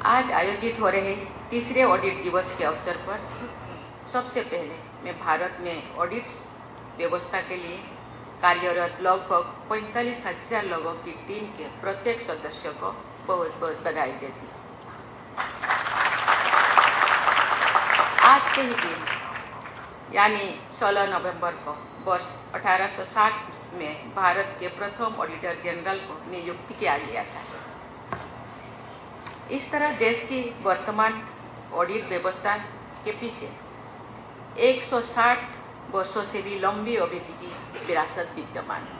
आज आयोजित हो रहे तीसरे ऑडिट दिवस के अवसर पर सबसे पहले मैं भारत में ऑडिट व्यवस्था के लिए कार्यरत लगभग 45,000 लोगों की टीम के प्रत्येक सदस्य को बहुत बहुत बधाई देती हूँ। आज के ही दिन यानी 16 नवंबर को वर्ष 1860 में भारत के प्रथम ऑडिटर जनरल को नियुक्त किया गया था। इस तरह देश की वर्तमान ऑडिट व्यवस्था के पीछे 160 वर्षों से भी लंबी अवधि की विरासत विद्यमान है।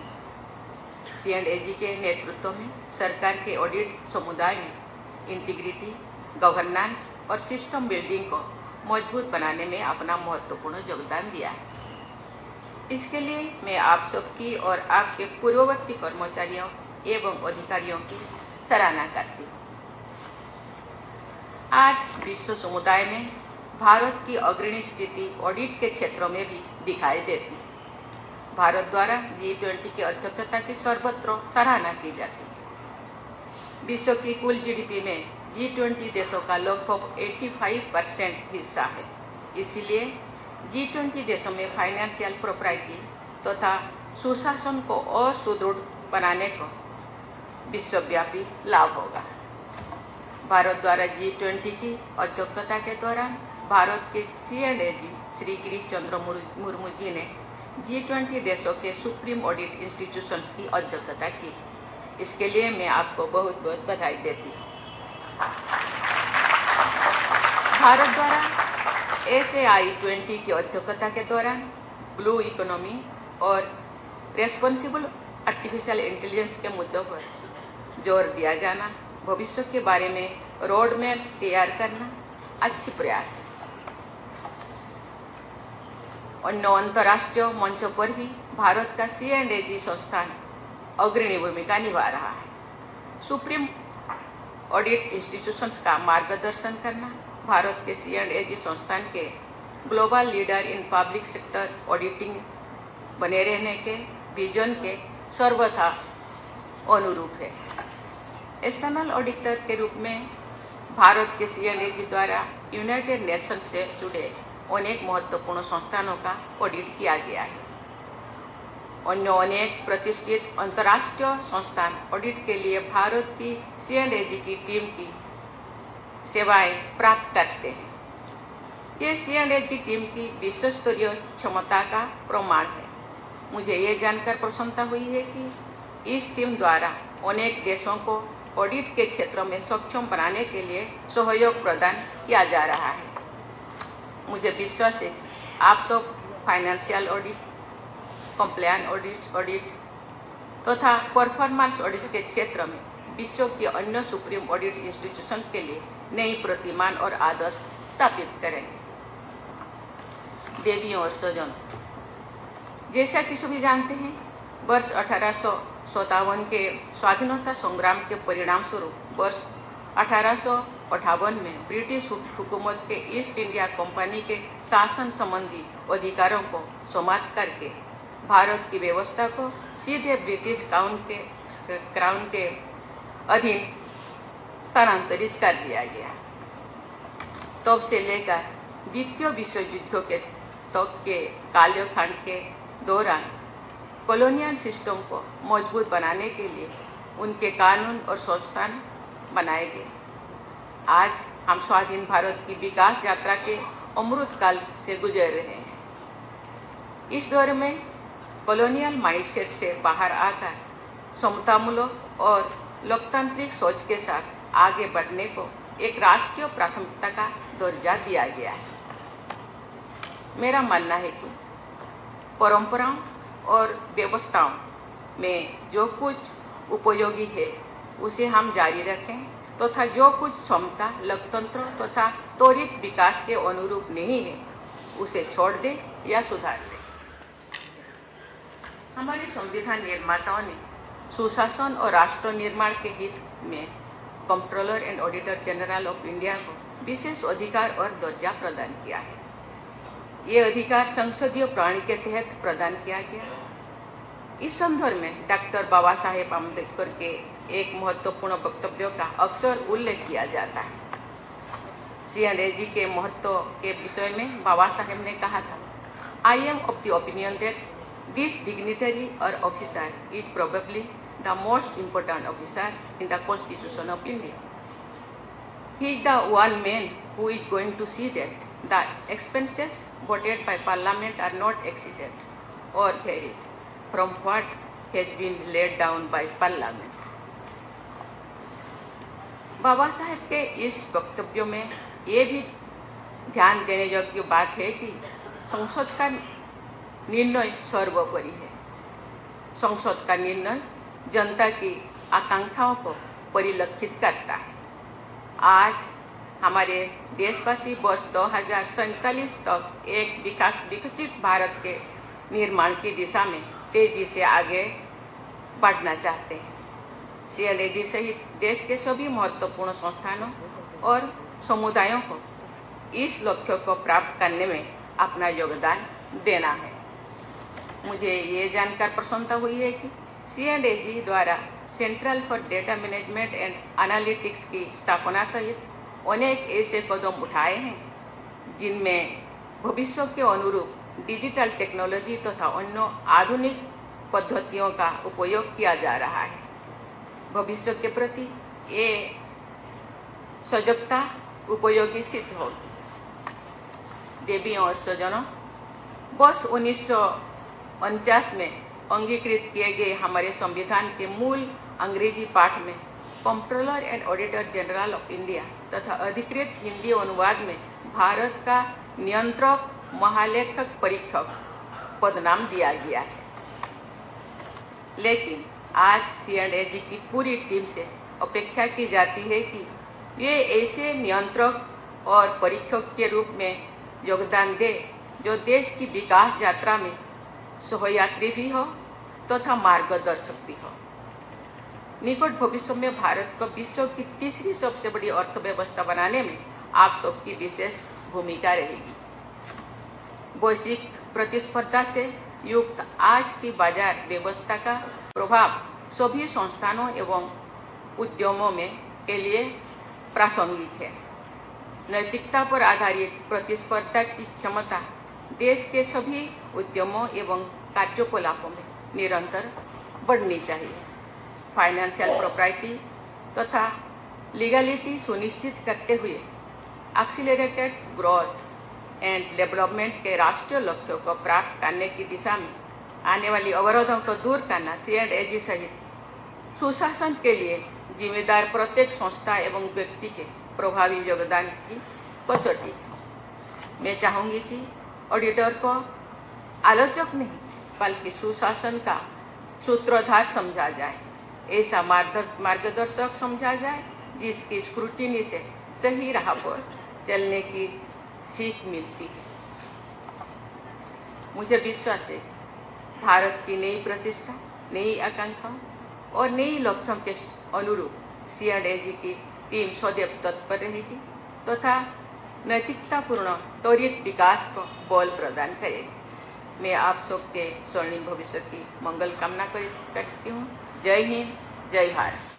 C&AG के नेतृत्व में सरकार के ऑडिट समुदाय ने इंटीग्रिटी, गवर्नेंस और सिस्टम बिल्डिंग को मजबूत बनाने में अपना महत्वपूर्ण योगदान दिया है। इसके लिए मैं आप सबकी और आपके पूर्ववर्ती कर्मचारियों एवं अधिकारियों की सराहना करती हूँ। आज विश्व समुदाय में भारत की अग्रणी स्थिति ऑडिट के क्षेत्रों में भी दिखाई देती है। भारत द्वारा G20 की अध्यक्षता की सर्वत्र सराहना की जाती है। विश्व की कुल GDP में G20 देशों का लगभग 85% हिस्सा है। इसलिए G20 देशों में फाइनेंशियल प्रोप्राइटी तथा सुशासन को और सुदृढ़ बनाने को विश्वव्यापी लाभ होगा। भारत द्वारा G20 की अध्यक्षता के दौरान भारत के C&AG श्री गिरीश चंद्र मुर्मू जी ने G20 देशों के सुप्रीम ऑडिट इंस्टीट्यूशंस की अध्यक्षता की। इसके लिए मैं आपको बहुत बहुत बधाई देती हूँ। भारत द्वारा SAI20 की अध्यक्षता के दौरान ब्लू इकोनॉमी और रेस्पॉन्सिबल आर्टिफिशियल इंटेलिजेंस के मुद्दों पर जोर दिया जाना, भविष्य के बारे में रोड मैप तैयार करना अच्छी प्रयास है। अन्य अंतर्राष्ट्रीय मंचों पर भी भारत का C&AG संस्थान अग्रणी भूमिका निभा रहा है। सुप्रीम ऑडिट इंस्टीट्यूशंस का मार्गदर्शन करना भारत के C&AG संस्थान के global leader in public sector auditing बने रहने के विजन के सर्वथा अनुरूप है। एक्सटर्नल ऑडिटर के रूप में भारत के C&AG द्वारा यूनाइटेड नेशंस से जुड़े अनेक महत्वपूर्ण संस्थानों का ऑडिट किया गया है। अन्य अनेक प्रतिष्ठित अंतर्राष्ट्रीय संस्थान ऑडिट के लिए भारत की C&AG की टीम की सेवाएं प्राप्त करते हैं। ये C&AG टीम की विश्व स्तरीय क्षमता का प्रमाण है। मुझे ये जानकर प्रसन्नता हुई है कि इस टीम द्वारा अनेक देशों को ऑडिट के क्षेत्र में सक्षम बनाने के लिए सहयोग प्रदान किया जा रहा है। मुझे विश्वास है आप सब फाइनेंशियल ऑडिट, कंप्लायंस ऑडिट तथा परफॉर्मेंस ऑडिट के क्षेत्र में विश्व के अन्य सुप्रीम ऑडिट इंस्टीट्यूशन के लिए नई प्रतिमान और आदर्श स्थापित करेंगे। देवियों और स्वजन, जैसा कि सभी जानते हैं, वर्ष 1857 के स्वाधीनता संग्राम के परिणाम स्वरूप वर्ष 1858 में ब्रिटिश हुकूमत के ईस्ट इंडिया कंपनी के शासन संबंधी अधिकारों को समाप्त करके भारत की व्यवस्था को सीधे ब्रिटिश क्राउन के अधीन स्थानांतरित कर दिया गया। तब से लेकर द्वितीय विश्व युद्ध के तक के कालखंड के दौरान कॉलोनियल सिस्टम को मजबूत बनाने के लिए उनके कानून और संस्थान बनाए गए। आज हम स्वाधीन भारत की विकास यात्रा के अमृत काल से गुजर रहे हैं। इस दौर में कॉलोनियल माइंडसेट से बाहर आकर समतामूलक और लोकतांत्रिक सोच के साथ आगे बढ़ने को एक राष्ट्रीय प्राथमिकता का दर्जा दिया गया है। मेरा मानना है कि परंपराओं और व्यवस्थाओं में जो कुछ उपयोगी है उसे हम जारी रखें तथा जो कुछ क्षमता लोकतंत्र तथा त्वरित विकास के अनुरूप नहीं है उसे छोड़ दें या सुधार दें। हमारे संविधान निर्माताओं ने सुशासन और राष्ट्र निर्माण के हित में controller and auditor general of India को विशेष अधिकार और दर्जा प्रदान किया है। ये अधिकार संसदीय प्रणाली के तहत प्रदान किया गया। इस संदर्भ में डॉक्टर बाबा साहेब आम्बेडकर के एक महत्वपूर्ण वक्तव्य का अक्सर उल्लेख किया जाता है। C&AG के महत्व के विषय में बाबा साहेब ने कहा था, I am of the opinion that this dignitary or officer is probably the most important officer in the constitution of India. He is the one man who is going to see that the expenses voted by Parliament are not exceeded or varied from what has been laid down by Parliament. Baba Saheb के इस वक्तव्य में ये भी ध्यान देने योग्य बात है कि संसद का निर्णय सर्वोपरि है. संसद का निर्णय जनता की आकांक्षाओं को परिलक्षित करता है. आज हमारे देशवासी वर्ष 2047 तक एक विकसित भारत के निर्माण की दिशा में तेजी से आगे बढ़ना चाहते हैं. C&AG सहित देश के सभी महत्वपूर्ण संस्थानों और समुदायों को इस लक्ष्य को प्राप्त करने में अपना योगदान देना है. मुझे ये जानकर प्रसन्नता हुई है कि C&AG द्वारा central for data management and analytics की स्थापना सहित अनेक ऐसे कदम उठाए हैं जिनमें भविष्य के अनुरूप डिजिटल टेक्नोलॉजी तथा अन्य आधुनिक पद्धतियों का उपयोग किया जा रहा है. भविष्य के प्रति ये सजगता उपयोगी सिद्ध होगी. देवियों और स्वजनों, वर्ष 1949 में अंगीकृत किए गए हमारे संविधान के मूल अंग्रेजी पाठ में controller and auditor general of India तथा अधिकृत हिंदी अनुवाद में भारत का नियंत्रक महालेखक परीक्षक पदनाम दिया गया है. लेकिन आज C&AG की पूरी टीम से अपेक्षा की जाती है कि वे ऐसे नियंत्रक और परीक्षक के रूप में योगदान दे जो देश की विकास यात्रा में सहयात्री भी हो तथा मार्गदर्शक भी हो. निकट भविष्य में भारत को विश्व की तीसरी सबसे बड़ी अर्थव्यवस्था बनाने में आप सबकी विशेष भूमिका रहेगी. वैश्विक प्रतिस्पर्धा से युक्त आज की बाजार व्यवस्था का प्रभाव सभी संस्थानों एवं उद्यमों में के लिए प्रासंगिक है. नैतिकता पर आधारित प्रतिस्पर्धा की क्षमता देश के सभी उद्यमों एवं कार्यकलापों में निरंतर बढ़नी चाहिए. फाइनेंशियल प्रोप्राइटी तथा लीगलिटी सुनिश्चित करते हुए एक्सीलरेटेड ग्रोथ एंड डेवलपमेंट के राष्ट्रीय लक्ष्यों को प्राप्त करने की दिशा में आने वाली अवरोधों को दूर करना C&AG सहित सुशासन के लिए जिम्मेदार प्रत्येक संस्था एवं व्यक्ति के प्रभावी योगदान की कसौटी. मैं चाहूंगी कि ऑडिटर को आलोचक नहीं बल्कि सुशासन का सूत्रधार समझा जाए, ऐसा मार्गदर्शक समझा जाए जिसकी स्क्रूटिनी से सही राह पर चलने की सीख मिलती है. मुझे विश्वास है भारत की नई प्रतिष्ठा, नई आकांक्षाओं और नई लक्ष्यों के अनुरूप C&AG की टीम सदैव तत्पर रहेगी तथा नैतिकतापूर्ण त्वरित विकास को बल प्रदान करेगी. मैं आप सबके स्वर्णिम भविष्य की मंगल कामना करती हूँ. जय हिंद, जय भारत.